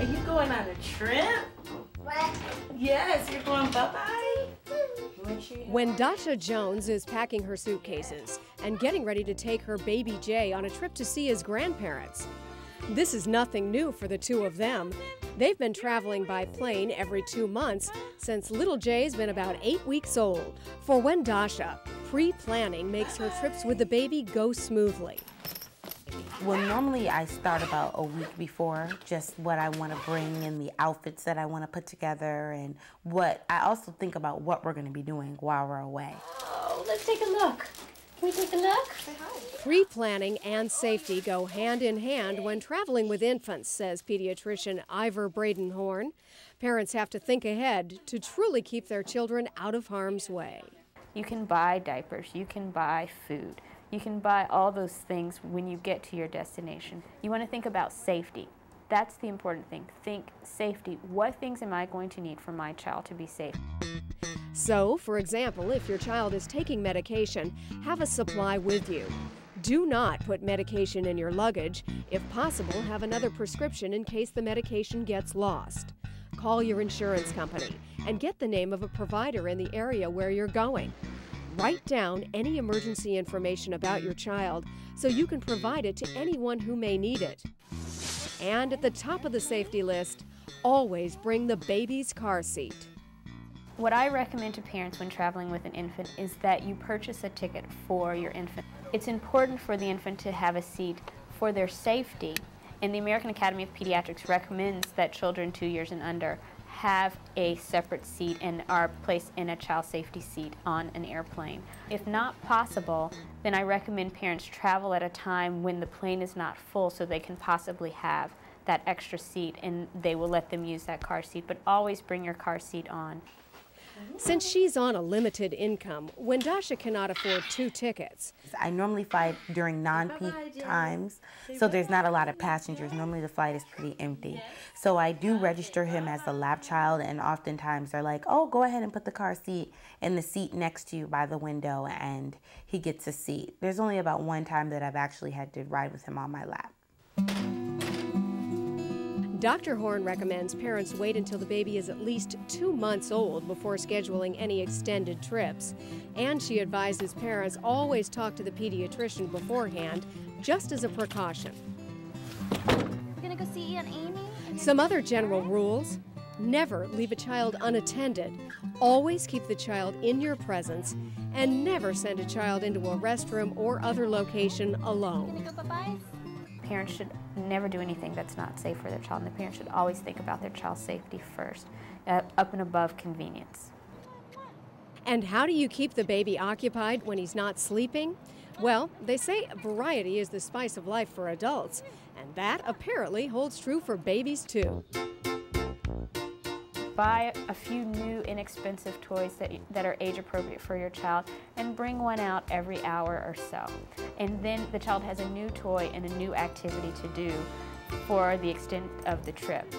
Are you going on a trip? What? Yes, you're going bye-bye? When Dasha Jones is packing her suitcases and getting ready to take her baby Jay on a trip to see his grandparents. This is nothing new for the two of them. They've been traveling by plane every 2 months since little Jay's been about 8 weeks old. For Wendasha, pre-planning makes her trips with the baby go smoothly. Well, normally I start about a week before, just what I want to bring and the outfits that I want to put together, and what I also think about what we're going to be doing while we're away. Oh, let's take a look. Can we take a look? Say hi. Pre-planning and safety go hand in hand when traveling with infants, says pediatrician Ivor Bradenhorn. Parents have to think ahead to truly keep their children out of harm's way. You can buy diapers, you can buy food. You can buy all those things when you get to your destination. You want to think about safety. That's the important thing. Think safety. What things am I going to need for my child to be safe? So, for example, if your child is taking medication, have a supply with you. Do not put medication in your luggage. If possible, have another prescription in case the medication gets lost. Call your insurance company and get the name of a provider in the area where you're going. Write down any emergency information about your child so you can provide it to anyone who may need it. And at the top of the safety list, always bring the baby's car seat. What I recommend to parents when traveling with an infant is that you purchase a ticket for your infant. It's important for the infant to have a seat for their safety, and the American Academy of Pediatrics recommends that children 2 years and under have a separate seat and are placed in a child safety seat on an airplane. If not possible, then I recommend parents travel at a time when the plane is not full so they can possibly have that extra seat, and they will let them use that car seat, but always bring your car seat on. Since she's on a limited income, Wendasha cannot afford 2 tickets. I normally fly during non-peak times, so there's not a lot of passengers. Normally the flight is pretty empty. So I do register him as the lap child, and oftentimes they're like, oh, go ahead and put the car seat in the seat next to you by the window, and he gets a seat. There's only about one time that I've actually had to ride with him on my lap. Dr. Horn recommends parents wait until the baby is at least 2 months old before scheduling any extended trips. And she advises parents always talk to the pediatrician beforehand, just as a precaution. We're gonna go see Aunt Amy? Some other general rules: never leave a child unattended. Always keep the child in your presence, and never send a child into a restroom or other location alone. Gonna go bye-bye? Parents should never do anything that's not safe for their child, and the parents should always think about their child's safety first, up and above convenience. And how do you keep the baby occupied when he's not sleeping? Well, they say variety is the spice of life for adults, and that apparently holds true for babies too. Buy a few new inexpensive toys that are age appropriate for your child, and bring one out every hour or so. And then the child has a new toy and a new activity to do for the extent of the trip.